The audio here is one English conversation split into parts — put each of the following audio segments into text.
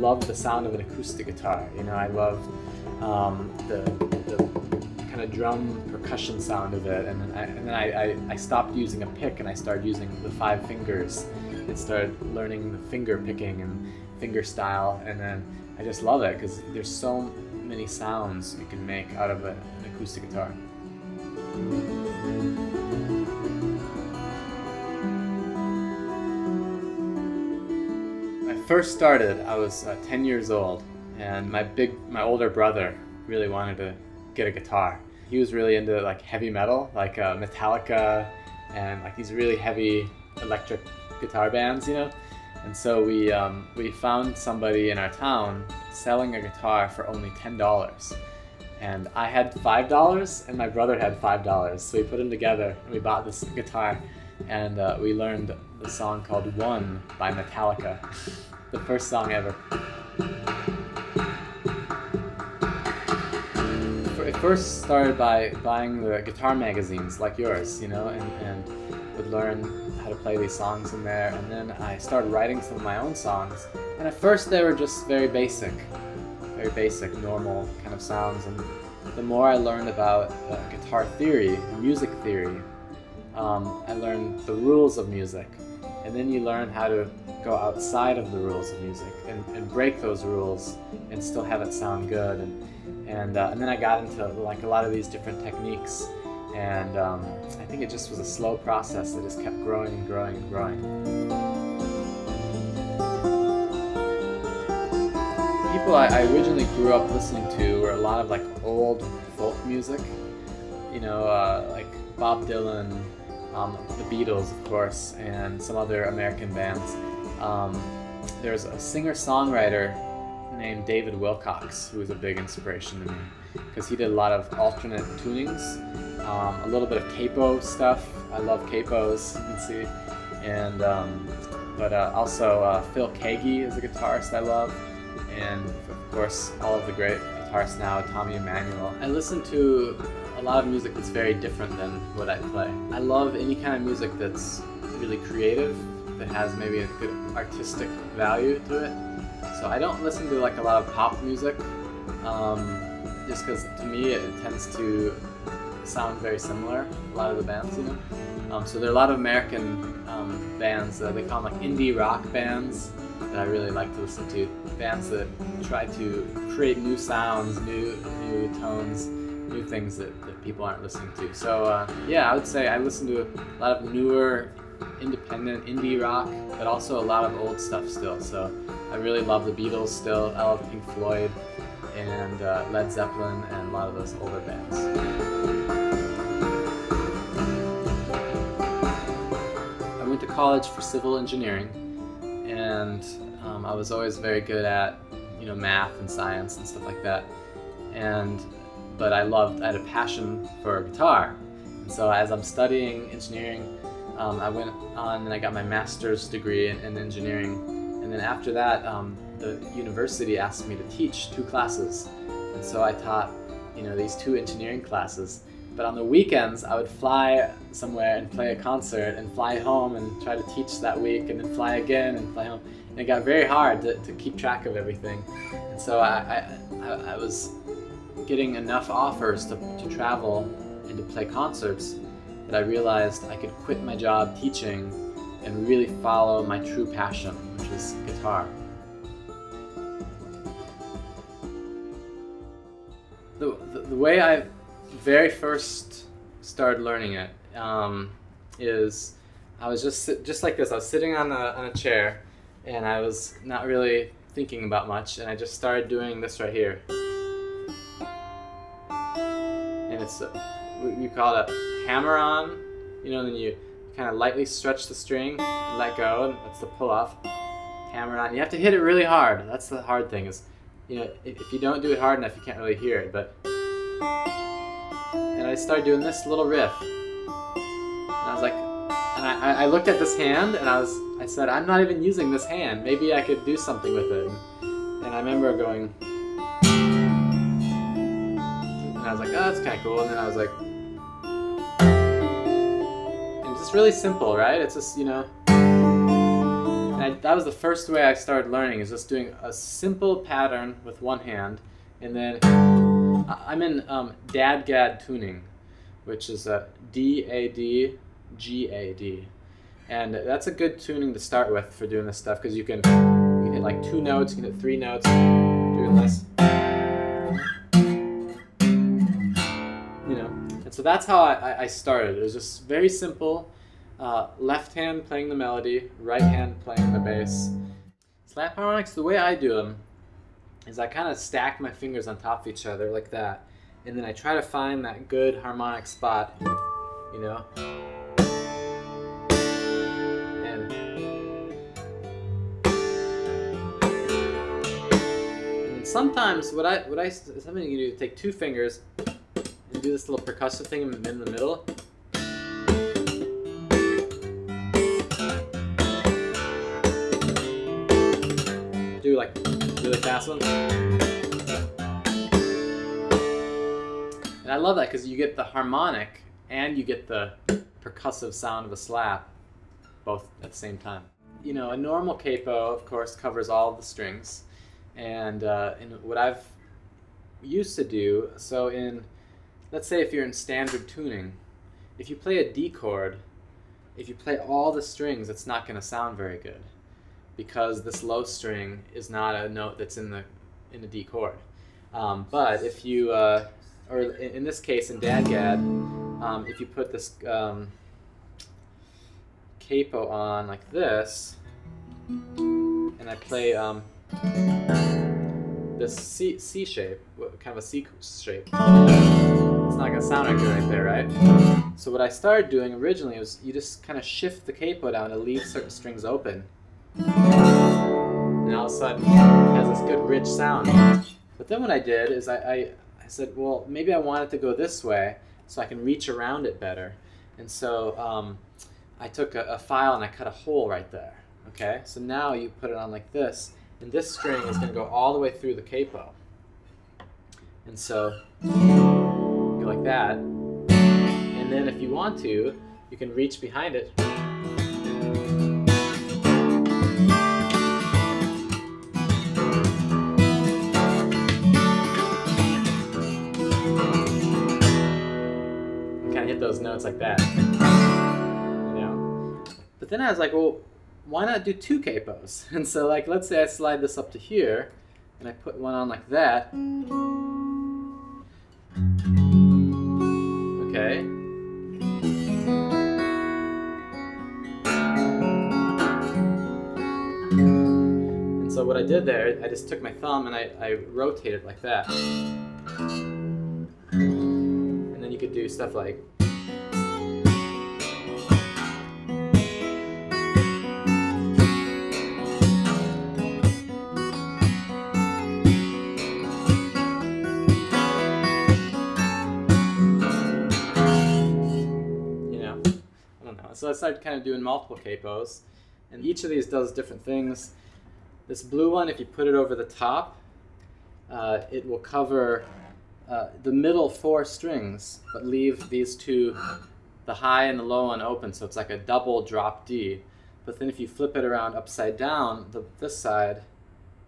love the sound of an acoustic guitar. You know, I love the kind of drum percussion sound of it, and then I stopped using a pick and I started using the 5 fingers and started learning the finger picking and finger style, and then I just love it because there's so many sounds you can make out of an acoustic guitar. When I first started, I was 10 years old, and my older brother really wanted to get a guitar. He was really into like heavy metal, like Metallica, and like these really heavy electric guitar bands, you know. And so we found somebody in our town selling a guitar for only $10, and I had $5 and my brother had $5. So we put them together and we bought this guitar, and we learned the song called "One" by Metallica, the first song ever. It first started by buying the guitar magazines like yours, you know, and would learn how to play these songs in there, and then I started writing some of my own songs, and at first they were just very basic, normal kind of sounds, and the more I learned about guitar theory, music theory, I learned the rules of music, and then you learn how to go outside of the rules of music and break those rules and still have it sound good, and then I got into like a lot of these different techniques, and I think it just was a slow process that just kept growing and growing and growing. People I originally grew up listening to were a lot of like old folk music, you know, like Bob Dylan, the Beatles, of course, and some other American bands. There's a singer-songwriter named David Wilcox who was a big inspiration to me because he did a lot of alternate tunings, a little bit of capo stuff. I love capos, you can see, and but also Phil Keaggy is a guitarist I love, and of course all of the great guitarists now, Tommy Emmanuel. I listen to a lot of music that's very different than what I play. I love any kind of music that's really creative, that has maybe a good artistic value to it. So I don't listen to like a lot of pop music, just because to me it tends to sound very similar, a lot of the bands, you know. So there are a lot of American bands, they call them like indie rock bands, that I really like to listen to. Bands that try to create new sounds, new tones, new things that people aren't listening to. So yeah, I would say I listen to a lot of newer, independent indie rock, but also a lot of old stuff still. So I really love the Beatles still, I love Pink Floyd, and Led Zeppelin, and a lot of those older bands. I went to college for civil engineering, and I was always very good at, you know, math and science and stuff like that. But I had a passion for guitar. And so as I'm studying engineering, I went on and I got my master's degree in engineering. And then after that, the university asked me to teach 2 classes. And so I taught, you know, these 2 engineering classes. But on the weekends, I would fly somewhere and play a concert and fly home and try to teach that week, and then fly again and fly home. And it got very hard to keep track of everything. And so I was getting enough offers to travel and to play concerts that I realized I could quit my job teaching and really follow my true passion, which is guitar. The way I very first started learning it is I was just like this. I was sitting on a chair, and I was not really thinking about much, and I just started doing this right here. And it's you call it a hammer-on, you know, and then you kind of lightly stretch the string and let go, and that's the pull-off. Hammer-on. You have to hit it really hard. That's the hard thing, is, you know, if you don't do it hard enough, you can't really hear it. But and I started doing this little riff, and I was like, and I looked at this hand, and I said, I'm not even using this hand. Maybe I could do something with it. And I remember going, and I was like, oh, that's kind of cool. And then I was like, and it's just really simple, right? It's just, you know, and I that was the first way I started learning, is just doing a simple pattern with one hand, and then I'm in Dad-Gad tuning, which is D-A-D-G-A-D, and that's a good tuning to start with for doing this stuff, because you can hit like 2 notes, you can hit 3 notes doing this, you know. And so that's how I started. It was just very simple. Left hand playing the melody, right hand playing the bass. Slap harmonics, the way I do them is I kind of stack my fingers on top of each other like that, and then I try to find that good harmonic spot, you know. And sometimes something you do, take 2 fingers and do this little percussive thing in the middle. Do like really fast one. And I love that because you get the harmonic and you get the percussive sound of a slap both at the same time. You know, a normal capo, of course, covers all of the strings. And what I've used to do, so let's say if you're in standard tuning, if you play a D chord, if you play all the strings, it's not going to sound very good, because this low string is not a note that's in a D chord. But if you, or in this case in Dad-Gad, if you put this capo on like this, and I play this C shape, kind of a C shape, it's not going to sound like good right there, right? So what I started doing originally was you just kind of shift the capo down to leave certain strings open. And all of a sudden, it has this good rich sound. But then what I did is I said, well, maybe I want it to go this way so I can reach around it better. And so I took a file and I cut a hole right there. Okay, so now you put it on like this, and this string is going to go all the way through the capo. And so go like that. And then if you want to, you can reach behind it. Hit those notes like that, you know. But then I was like, well, why not do 2 capos? And so, like, let's say I slide this up to here, and I put one on like that. Okay. And so what I did there, I just took my thumb and I rotated like that. And then you could do stuff like, so I started kind of doing multiple capos, and each of these does different things. This blue one, if you put it over the top, it will cover the middle 4 strings, but leave these 2, the high and the low one, open, so it's like a double drop D. But then if you flip it around upside down, this side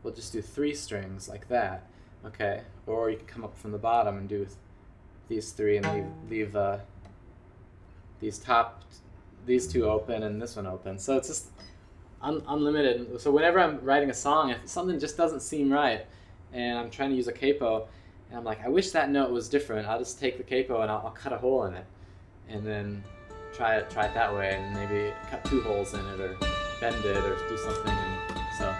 will just do 3 strings like that, okay? Or you can come up from the bottom and do these 3 and leave these 2 open and this one open. So it's just unlimited. So whenever I'm writing a song, if something just doesn't seem right and I'm trying to use a capo, and I'm like, I wish that note was different, I'll just take the capo and I'll cut a hole in it, and then try it that way, and maybe cut 2 holes in it, or bend it, or do something. And so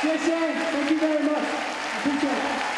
谢谢 ，Thank you very much， appreciate it。